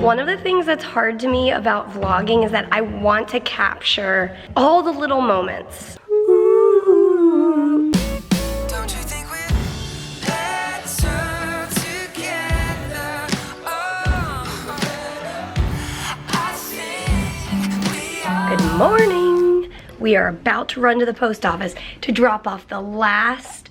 One of the things that's hard to me about vlogging is that I want to capture all the little moments. Good morning. We are about to run to the post office to drop off the last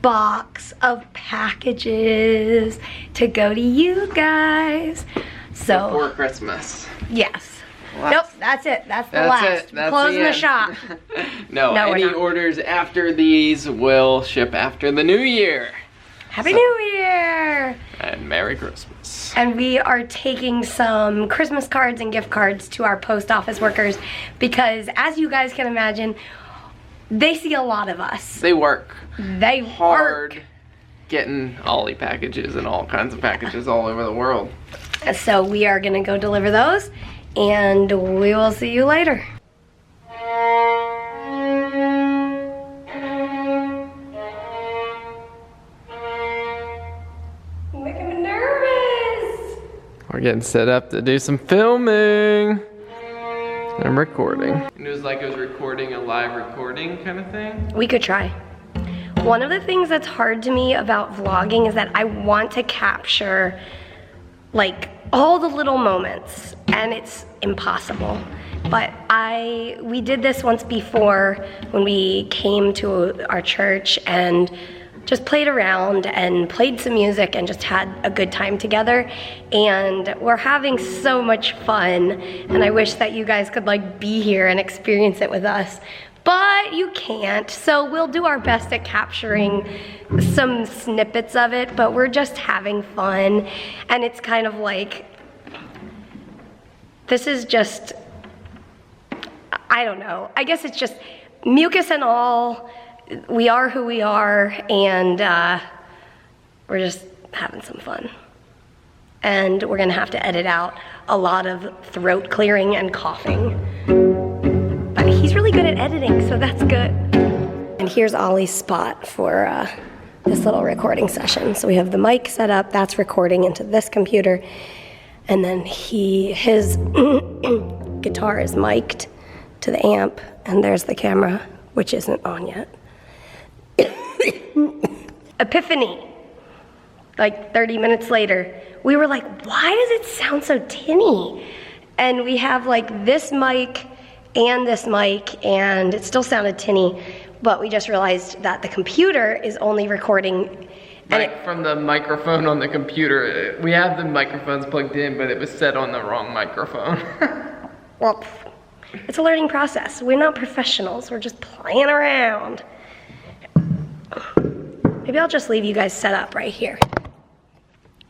box of packages to go to you guys. So before Christmas. Yes. What? Nope, that's it. That's the last. It. That's closing the end. shop. No, any orders after these will ship after the new year. Happy New Year! And Merry Christmas. And we are taking some Christmas cards and gift cards to our post office workers because, as you guys can imagine, they see a lot of us. They work hard getting Ollie packages and all kinds of packages all over the world. So we are gonna go deliver those, and we will see you later. You're making me nervous. We're getting set up to do some filming. I'm recording. It was like I was recording a live recording kind of thing. We could try. One of the things that's hard to me about vlogging is that I want to capture like all the little moments, and it's impossible. But we did this once before when we came to our church and just played around and played some music and just had a good time together, and we're having so much fun, and I wish that you guys could like be here and experience it with us, but you can't. So we'll do our best at capturing some snippets of it, but we're just having fun, and it's kind of like, this is just, I don't know, I guess it's just mucus and all. We are who we are, and we're just having some fun. And we're gonna have to edit out a lot of throat clearing and coughing. But he's really good at editing, so that's good. And here's Ollie's spot for this little recording session. So we have the mic set up, that's recording into this computer, and then his guitar is mic'd to the amp, and there's the camera, which isn't on yet. Epiphany. Like 30 minutes later, we were like, why does it sound so tinny? And we have like this mic and this mic, and it still sounded tinny, but we just realized that the computer is only recording. Like from the microphone on the computer. We have the microphones plugged in, but it was set on the wrong microphone. Well, it's a learning process. We're not professionals, we're just playing around. Maybe I'll just leave you guys set up right here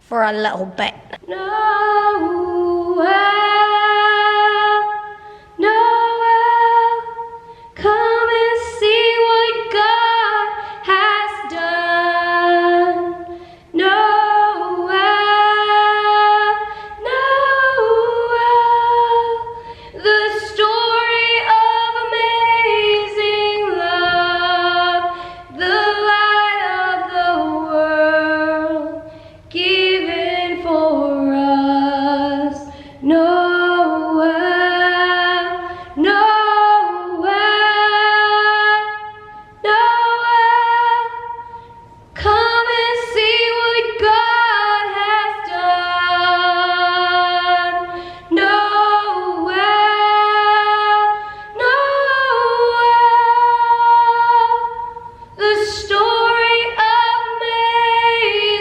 for a little bit. Noel, Noel, come and see what God has done. Noel, Noel, the story of amazing love, the light of the world, given for us. Noel, Noel, Noel, come and see what God has done. Noel, Noel, the story of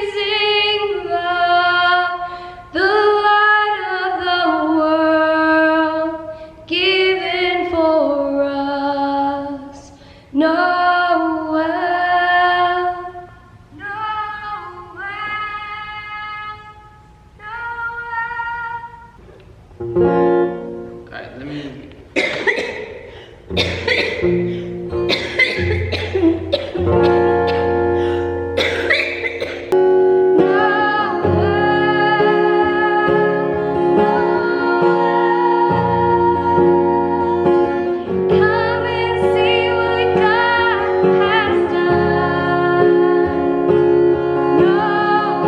amazing love, the light of the world, given for us. Noel, Noel, Noel. Alright, let me... Come and see what God has done. Noel,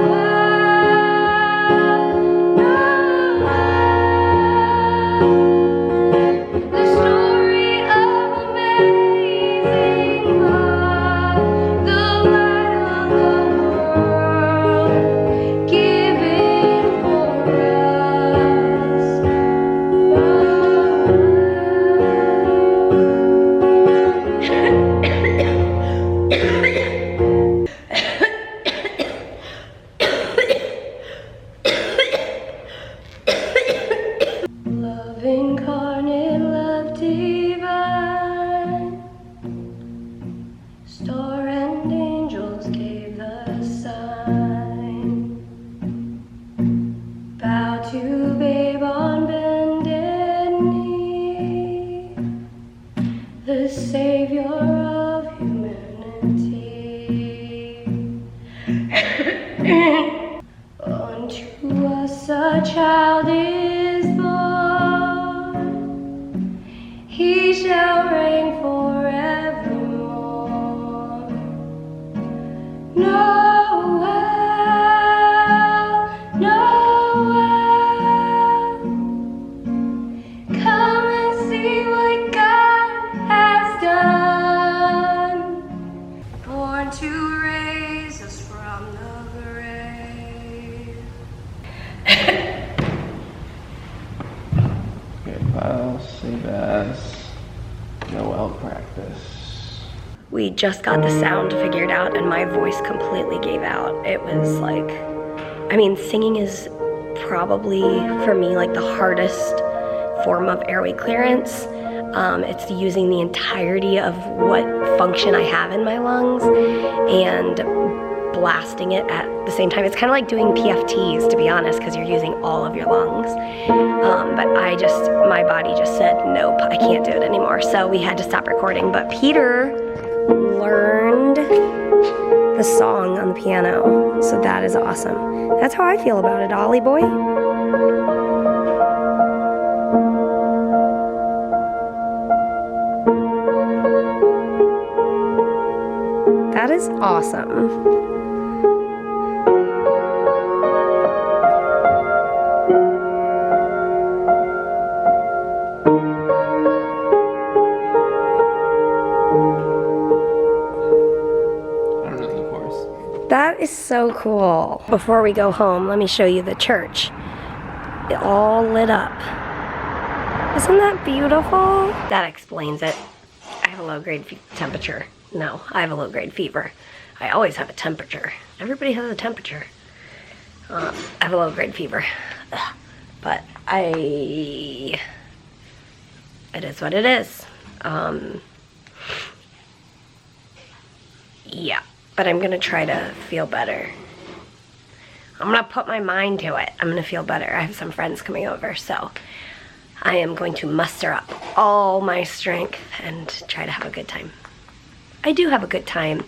Noel. to babe on bended knee, the savior of humanity. Unto us a child is born, he shall reign forevermore. Noel, Noel, come and see what God has done, born to raise us from the grave. Okay, file, save as, Noel practice. We just got the sound figured out and my voice completely gave out. It was like, I mean, singing is probably, for me, like the hardest form of airway clearance. It's using the entirety of what function I have in my lungs and blasting it at the same time. It's kind of like doing PFTs, to be honest, because you're using all of your lungs. But my body just said, nope, I can't do it anymore. So we had to stop recording. But Peter learned the song on the piano, so that is awesome. That's how I feel about it, Ollie boy. That is awesome. That is so cool. Before we go home, let me show you the church. It all lit up. Isn't that beautiful? That explains it. I have a low-grade temperature. No, I have a low-grade fever. I always have a temperature. Everybody has a temperature. I have a low-grade fever. Ugh. But it is what it is. Yeah. But I'm gonna try to feel better. I'm gonna put my mind to it. I'm gonna feel better. I have some friends coming over, so I am going to muster up all my strength and try to have a good time. I do have a good time.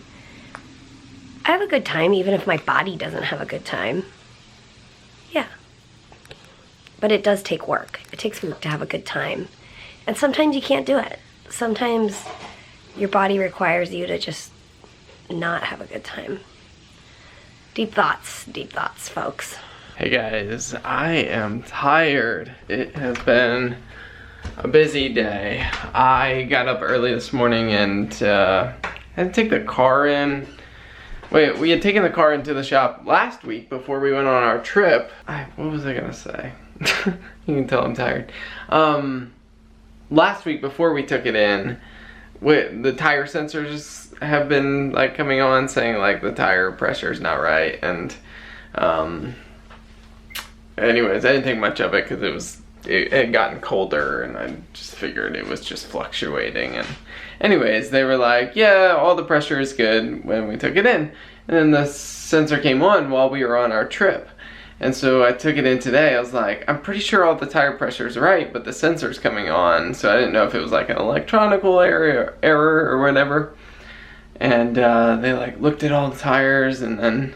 I have a good time even if my body doesn't have a good time. Yeah. But it does take work. It takes work to have a good time. And sometimes you can't do it. Sometimes your body requires you to just not have a good time. Deep thoughts, folks. Hey guys, I am tired. It has been a busy day. I got up early this morning and had to take the car in. Wait, we had taken the car into the shop last week before we went on our trip. What was I gonna say? You can tell I'm tired. Last week before we took it in, the tire sensors have been like coming on saying like the tire pressure is not right, and anyways, I didn't think much of it because it had gotten colder and I just figured it was just fluctuating. And anyways, they were like, yeah, all the pressure is good when we took it in, and then the sensor came on while we were on our trip. And so I took it in today. I was like, I'm pretty sure all the tire pressure is right, but the sensor's coming on. So I didn't know if it was like an electronical error or whatever. And they like looked at all the tires, and then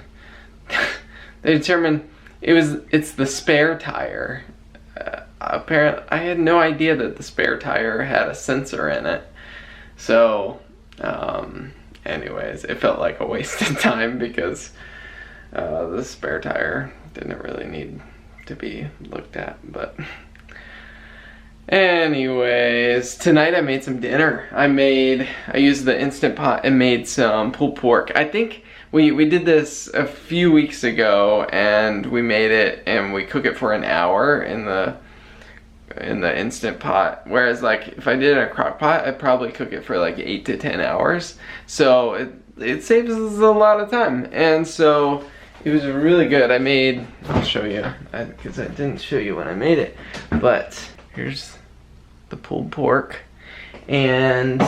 they determined it's the spare tire. Apparently, I had no idea that the spare tire had a sensor in it. So, anyways, it felt like a waste of time because the spare tire didn't really need to be looked at. But anyways, tonight I made some dinner. I used the Instant Pot and made some pulled pork. I think we did this a few weeks ago, and we made it and we cook it for an hour in the Instant Pot. Whereas like if I did it in a crock pot, I'd probably cook it for like 8 to 10 hours. So it saves us a lot of time. And so it was really good. I'll show you, because I didn't show you when I made it. But here's the pulled pork and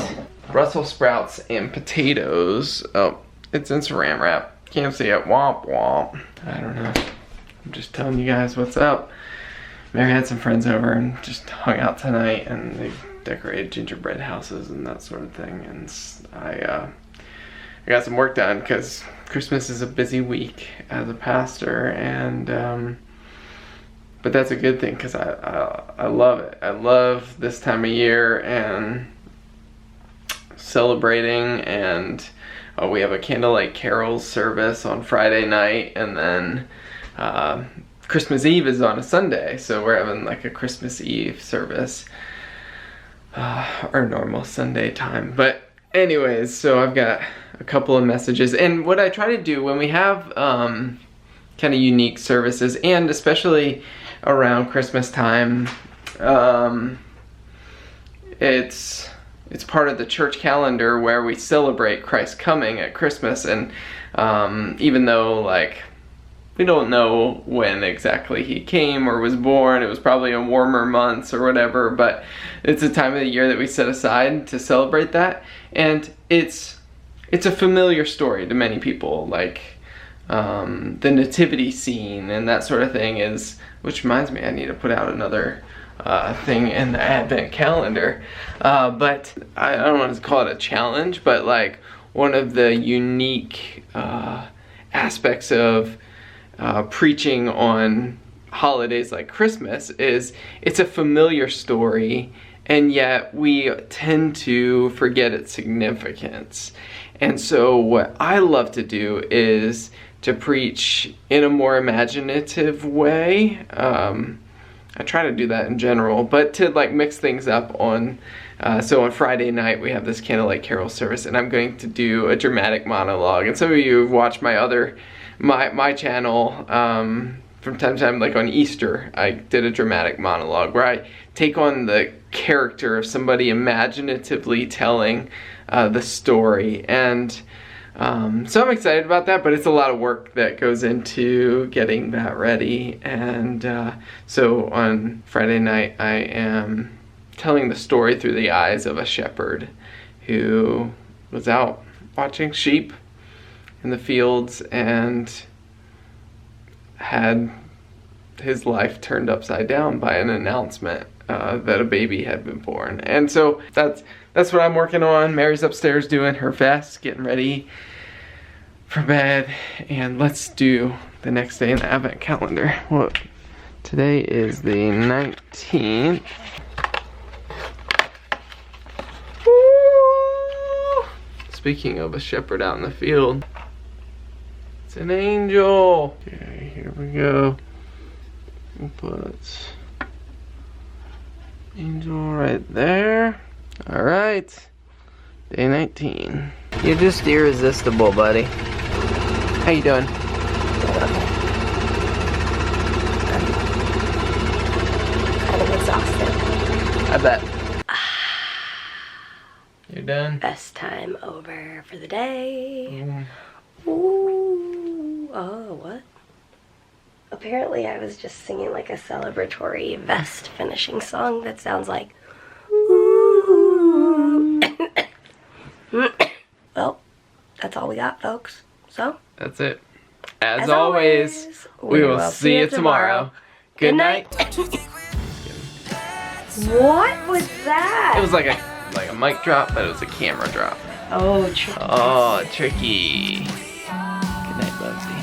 Brussels sprouts and potatoes. Oh, it's in saran wrap. Can't see it. Womp womp. I don't know. I'm just telling you guys what's up. Mary had some friends over and just hung out tonight, and they decorated gingerbread houses and that sort of thing. And I got some work done because Christmas is a busy week as a pastor, and but that's a good thing because I love it. I love this time of year and celebrating, and we have a candlelight carols service on Friday night, and then Christmas Eve is on a Sunday, so we're having like a Christmas Eve service, our normal Sunday time. But anyways, so I've got a couple of messages, and what I try to do when we have kind of unique services, and especially around Christmas time, it's part of the church calendar where we celebrate Christ's coming at Christmas, and even though like we don't know when exactly he came or was born, it was probably in warmer months or whatever, but it's a time of the year that we set aside to celebrate that, and it's a familiar story to many people, like the nativity scene and that sort of thing is, which reminds me, I need to put out another thing in the Advent calendar, but I don't want to call it a challenge, but like one of the unique aspects of preaching on holidays like Christmas is it's a familiar story, and yet we tend to forget its significance. And so what I love to do is to preach in a more imaginative way. I try to do that in general, but to like mix things up on, so on Friday night we have this candlelight carol service, and I'm going to do a dramatic monologue. And some of you have watched my channel from time to time, like on Easter, I did a dramatic monologue where I take on the character of somebody imaginatively telling the story, and so I'm excited about that, but it's a lot of work that goes into getting that ready. And so on Friday night I am telling the story through the eyes of a shepherd who was out watching sheep in the fields and had his life turned upside down by an announcement that a baby had been born. And so that's what I'm working on. Mary's upstairs doing her vest, getting ready for bed, and let's do the next day in the Advent calendar. Well, today is the 19th. Woo! Speaking of a shepherd out in the field, it's an angel. Okay, here we go. We'll put angel right there. All right, day 19. You're just irresistible, buddy. How you doing? Kind of exhausted. I bet. You're done? Best time over for the day. Ooh. Oh, what? Apparently I was just singing like a celebratory vest finishing song that sounds like ooh. Well, that's all we got, folks. So that's it. As always, we will see you tomorrow. Good night. What was that? It was like a mic drop, but it was a camera drop. Oh, tricky. Oh, tricky. Good night, Bubsy.